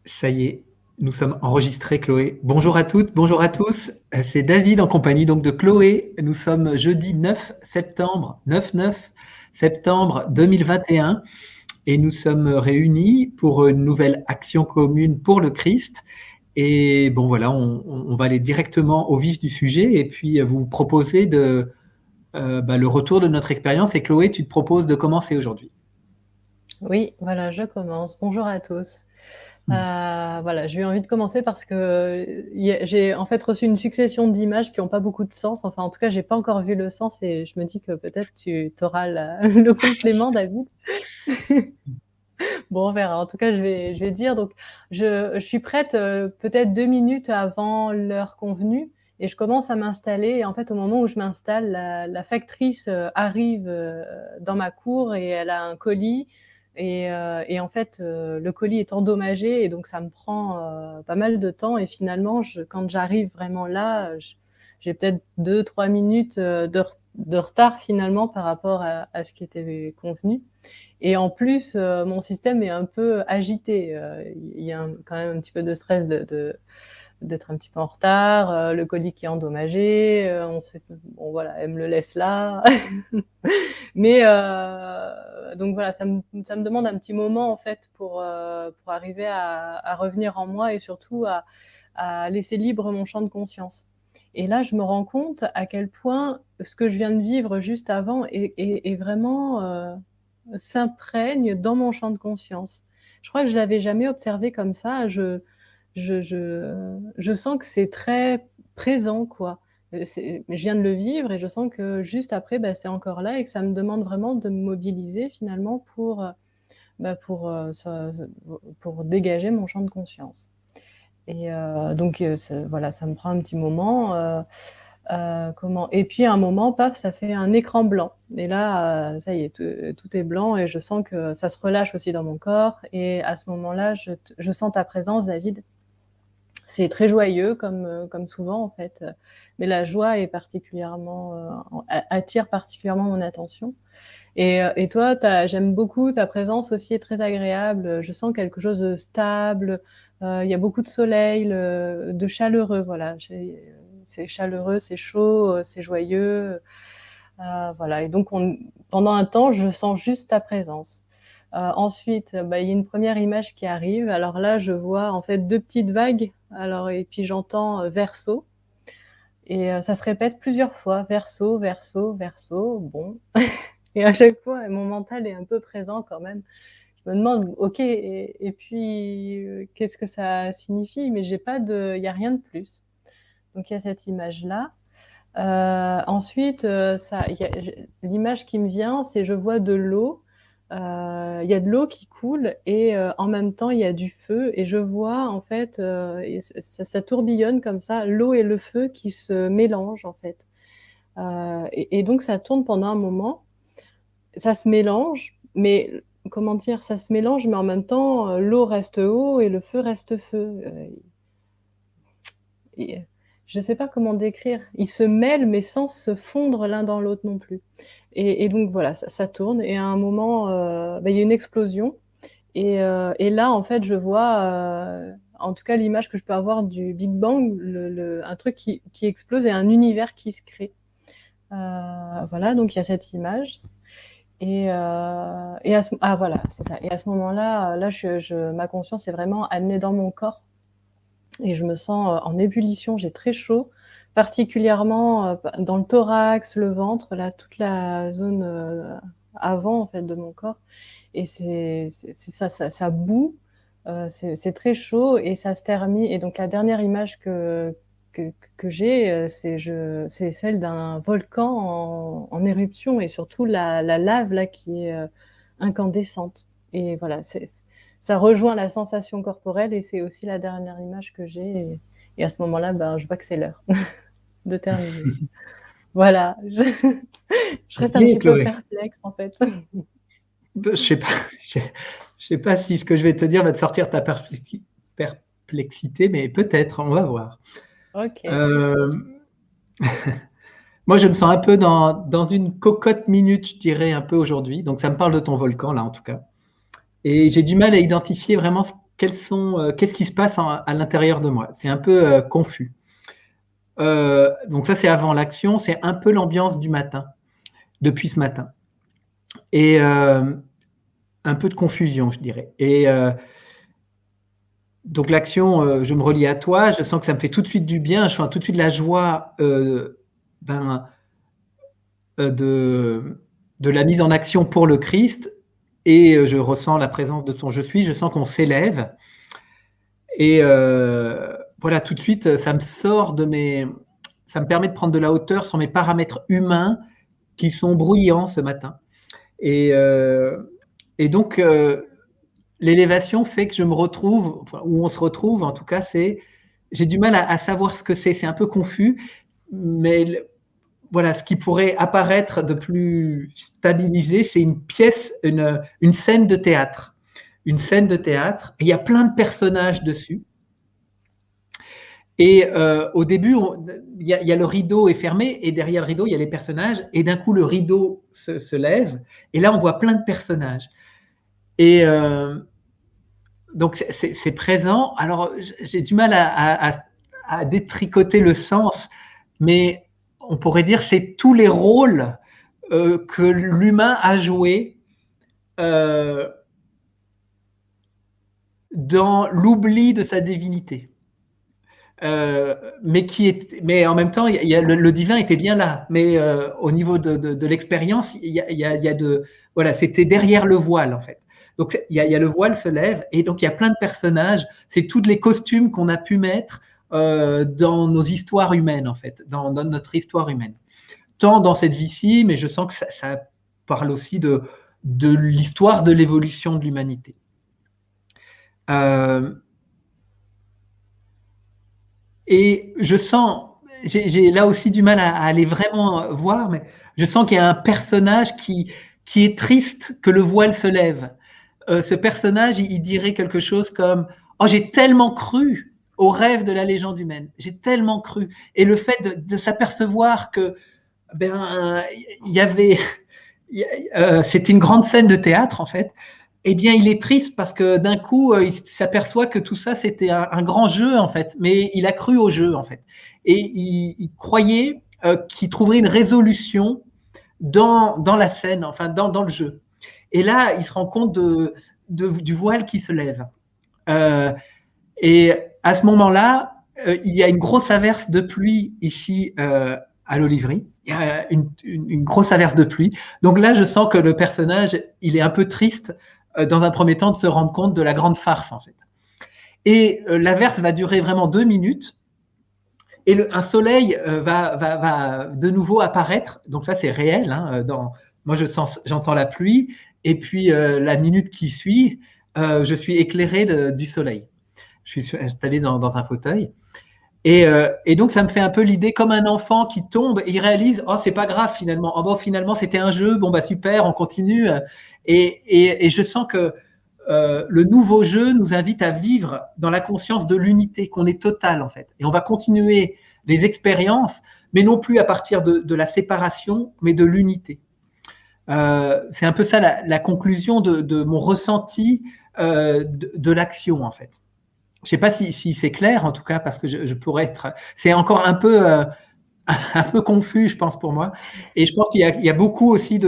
Ça y est, nous sommes enregistrés, Chloé. Bonjour à toutes, bonjour à tous. C'est David en compagnie donc de Chloé. Nous sommes jeudi 9 septembre, 9 septembre 2021 et nous sommes réunis pour une nouvelle action commune pour le Christ. Et bon voilà, on va aller directement au vif du sujet et puis vous proposer le retour de notre expérience. Et Chloé, tu te proposes de commencer aujourd'hui. Oui, voilà, je commence. Bonjour à tous. Voilà, j'ai eu envie de commencer parce que j'ai en fait reçu une succession d'images qui n'ont pas beaucoup de sens. Enfin, en tout cas, j'ai pas encore vu le sens et je me dis que peut-être tu auras le complément, David. Bon, on verra. En tout cas, je vais dire. Donc, je suis prête peut-être 2 minutes avant l'heure convenue et je commence à m'installer. Et en fait, au moment où je m'installe, la factrice arrive dans ma cour et elle a un colis. Et en fait, le colis est endommagé et donc ça me prend pas mal de temps. Et finalement, quand j'arrive vraiment là, j'ai peut-être 2-3 minutes de retard finalement par rapport à ce qui était convenu. Et en plus, mon système est un peu agité. Il y a quand même un petit peu de stress d'être un petit peu en retard. Le colis qui est endommagé, on sait, bon voilà, elle me le laisse là. Mais donc voilà, ça me demande un petit moment en fait pour arriver à revenir en moi et surtout à laisser libre mon champ de conscience. Et là, je me rends compte à quel point ce que je viens de vivre juste avant est vraiment s'imprègne dans mon champ de conscience. Je crois que je l'avais jamais observé comme ça. Je sens que c'est très présent, quoi. Je viens de le vivre et je sens que juste après, bah, c'est encore là et que ça me demande vraiment de me mobiliser finalement pour dégager mon champ de conscience. Et donc, voilà, ça me prend un petit moment. Et puis à un moment, paf, ça fait un écran blanc. Et là, ça y est, tout est blanc et je sens que ça se relâche aussi dans mon corps. Et à ce moment-là, je sens ta présence, David. C'est très joyeux comme souvent en fait, mais la joie est attire particulièrement mon attention. Et toi, j'aime beaucoup ta présence aussi est très agréable. Je sens quelque chose de stable. Il y a beaucoup de soleil, de chaleureux. Voilà, c'est chaleureux, c'est chaud, c'est joyeux. Voilà. Et donc, pendant un temps, je sens juste ta présence. Ensuite, il y a une première image qui arrive. Alors là, je vois en fait deux petites vagues. Alors, et puis j'entends verso. Et ça se répète plusieurs fois. Verso, verso, verso. Bon. Et à chaque fois, mon mental est un peu présent quand même. Je me demande, ok, et puis qu'est-ce que ça signifie? Mais il y a rien de plus. Donc il y a cette image-là. Ensuite, l'image qui me vient, c'est je vois de l'eau. Il y a de l'eau qui coule et en même temps il y a du feu et je vois en fait ça tourbillonne comme ça, l'eau et le feu qui se mélangent en fait. Et donc ça tourne pendant un moment, ça se mélange, mais comment dire, ça se mélange, mais en même temps l'eau reste eau et le feu reste feu. Et je ne sais pas comment décrire. Ils se mêlent, mais sans se fondre l'un dans l'autre non plus. Et donc voilà, ça tourne. Et à un moment, il y a une explosion. Et là, en fait, je vois, en tout cas, l'image que je peux avoir du Big Bang, un truc qui explose et un univers qui se crée. Voilà, donc il y a cette image. Voilà, c'est ça. Et à ce moment-là, ma conscience est vraiment amenée dans mon corps et je me sens en ébullition, j'ai très chaud, particulièrement dans le thorax, le ventre, là, toute la zone avant en fait de mon corps. Et c'est ça bout, c'est très chaud et ça se termine. Et donc la dernière image que j'ai, c'est celle d'un volcan en éruption et surtout la lave là qui est incandescente. Et voilà, ça rejoint la sensation corporelle et c'est aussi la dernière image que j'ai. Et à ce moment-là, je vois que c'est l'heure de terminer. Voilà, je reste un Ok, petit peu Chloé. perplexe en fait. Je sais pas, je sais pas si ce que je vais te dire va te sortir ta perplexité, mais peut-être, on va voir. Ok. Euh, Moi, je me sens un peu dans une cocotte minute, je dirais, un peu aujourd'hui. Donc, ça me parle de ton volcan, là, en tout cas. Et j'ai du mal à identifier vraiment qu'est-ce qui se passe à l'intérieur de moi? C'est un peu confus. Donc ça, c'est avant l'action, c'est un peu l'ambiance du matin, depuis ce matin. Et un peu de confusion, je dirais. Et donc l'action, je me relie à toi, je sens que ça me fait tout de suite du bien, je sens tout de suite la joie de la mise en action pour le Christ, et je ressens la présence de ton je suis, je sens qu'on s'élève. Et voilà, tout de suite, ça me permet de prendre de la hauteur sur mes paramètres humains qui sont bruyants ce matin. Et donc, l'élévation fait que je me retrouve, enfin, où on se retrouve, en tout cas, j'ai du mal à savoir ce que c'est. C'est un peu confus, mais voilà, ce qui pourrait apparaître de plus stabilisé, c'est une pièce, une scène de théâtre. Une scène de théâtre, et il y a plein de personnages dessus. Et au début, il y a le rideau est fermé, et derrière le rideau, il y a les personnages, et d'un coup, le rideau se lève, et là, on voit plein de personnages. Et donc, c'est présent. Alors, j'ai du mal à détricoter le sens, mais on pourrait dire que c'est tous les rôles que l'humain a joués dans l'oubli de sa divinité. Mais en même temps, le divin était bien là. Mais au niveau de l'expérience, voilà, c'était derrière le voile, en fait. Donc, il y a le voile se lève, et donc il y a plein de personnages. C'est tous les costumes qu'on a pu mettre dans nos histoires humaines, en fait, dans notre histoire humaine. Tant dans cette vie-ci, mais je sens que ça parle aussi de l'histoire de l'évolution de l'humanité. Et je sens, j'ai là aussi du mal à aller vraiment voir, mais je sens qu'il y a un personnage qui est triste que le voile se lève. Ce personnage, il dirait quelque chose comme « Oh, j'ai tellement cru au rêve de la légende humaine, j'ai tellement cru. » Et le fait de s'apercevoir que c'était une grande scène de théâtre, en fait, eh bien, il est triste parce que d'un coup, il s'aperçoit que tout ça, c'était un grand jeu, en fait. Mais il a cru au jeu, en fait. Et il croyait qu'il trouverait une résolution dans la scène, enfin, dans le jeu. Et là, il se rend compte du voile qui se lève. Et à ce moment-là, il y a une grosse averse de pluie ici à l'Olivry. Il y a une grosse averse de pluie. Donc là, je sens que le personnage, il est un peu triste dans un premier temps de se rendre compte de la grande farce, en fait. Et l'averse va durer vraiment 2 minutes, et un soleil va de nouveau apparaître. Donc ça, c'est réel. Hein, moi, j'entends la pluie, et puis la minute qui suit, je suis éclairé du soleil. Je suis installé dans un fauteuil. Et donc, ça me fait un peu l'idée comme un enfant qui tombe et il réalise « Oh, c'est pas grave finalement. Oh, bon, finalement, c'était un jeu. Bon, bah super, on continue. » Et je sens que le nouveau jeu nous invite à vivre dans la conscience de l'unité, qu'on est total, en fait. Et on va continuer les expériences, mais non plus à partir de la séparation, mais de l'unité. C'est un peu ça la conclusion de mon ressenti de l'action, en fait. Je ne sais pas si c'est clair, en tout cas, parce que je pourrais être… C'est encore un peu confus, je pense, pour moi. Et je pense qu'il y a beaucoup aussi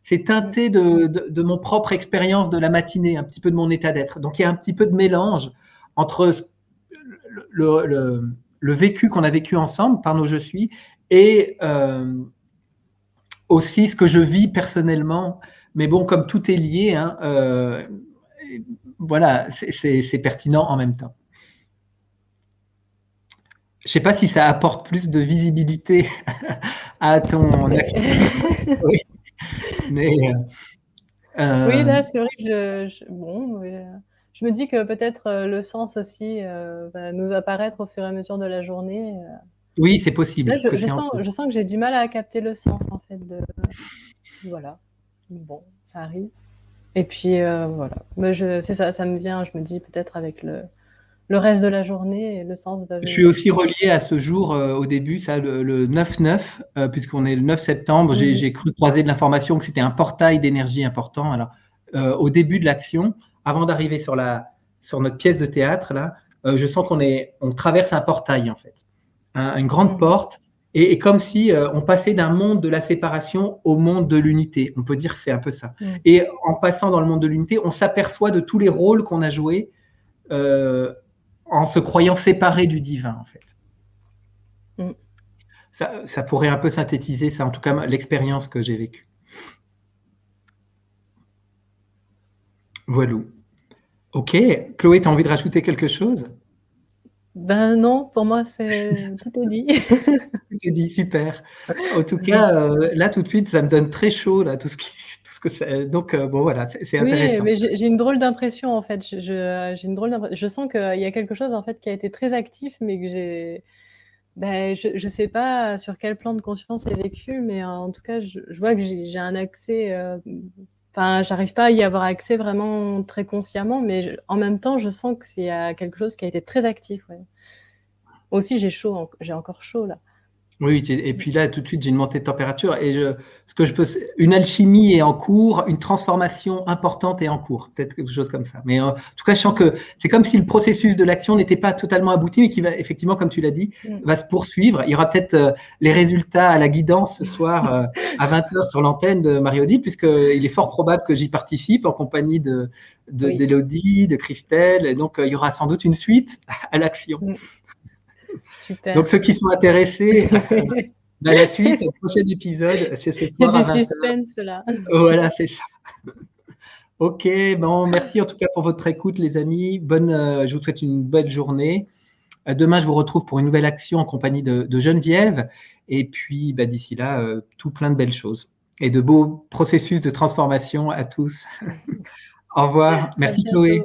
c'est teinté de mon propre expérience de la matinée, un petit peu de mon état d'être. Donc, il y a un petit peu de mélange entre le vécu qu'on a vécu ensemble par nos je suis et aussi ce que je vis personnellement. Mais bon, comme tout est lié, hein, voilà, c'est pertinent en même temps. Je ne sais pas si ça apporte plus de visibilité à ton activité. Oui. Mais, oui, là, c'est vrai que je me dis que peut-être le sens aussi va nous apparaître au fur et à mesure de la journée. Oui, c'est possible. Là, je sens que j'ai du mal à capter le sens, en fait. Voilà. Bon, ça arrive. Et puis, voilà. Mais c'est ça, ça me vient, je me dis peut-être avec le reste de la journée, et le sens va venir. Je suis aussi relié à ce jour au début, ça, le 9-9, puisqu'on est le 9 septembre. J'ai cru croiser de l'information que c'était un portail d'énergie important. Alors, au début de l'action, avant d'arriver sur la sur notre pièce de théâtre, là, je sens on traverse un portail, en fait. Une grande porte, et comme si on passait d'un monde de la séparation au monde de l'unité. On peut dire que c'est un peu ça. Et en passant dans le monde de l'unité, on s'aperçoit de tous les rôles qu'on a joués en se croyant séparés du divin, en fait. Ça pourrait un peu synthétiser ça, en tout cas l'expérience que j'ai vécue. Voilà. Ok, Chloé, tu as envie de rajouter quelque chose? Ben non, pour moi, tout est dit. Tout est dit, super. En tout cas, là, tout de suite, ça me donne très chaud, là, tout ce que c'est. Donc, bon, voilà, c'est intéressant. Oui, mais j'ai une drôle d'impression, en fait. J'ai une drôle d'impression. Je sens qu'il y a quelque chose, en fait, qui a été très actif, mais que je sais pas sur quel plan de conscience c'est vécu, mais en tout cas, je vois que j'ai un accès. Enfin, j'arrive pas à y avoir accès vraiment très consciemment, mais en même temps, je sens qu'il y a quelque chose qui a été très actif. Ouais. Moi aussi, j'ai encore chaud là. Oui, et puis là, tout de suite, j'ai une montée de température et une alchimie est en cours, une transformation importante est en cours, peut-être quelque chose comme ça. Mais en tout cas, je sens que c'est comme si le processus de l'action n'était pas totalement abouti, mais qui va, effectivement, comme tu l'as dit, va se poursuivre. Il y aura peut-être les résultats à la guidance ce soir à 20h sur l'antenne de Marie-Odile, puisqu'il est fort probable que j'y participe en compagnie d'Élodie, de Christelle. Et donc, il y aura sans doute une suite à l'action. Super. Donc, ceux qui sont intéressés à la suite, au prochain épisode, c'est ce soir. Il y a du suspense là. Voilà, c'est ça. Ok, bon, merci en tout cas pour votre écoute, les amis. Je vous souhaite une belle journée. Demain, je vous retrouve pour une nouvelle action en compagnie de Geneviève. Et puis, d'ici là, tout plein de belles choses et de beaux processus de transformation à tous. Au revoir. Merci, Chloé.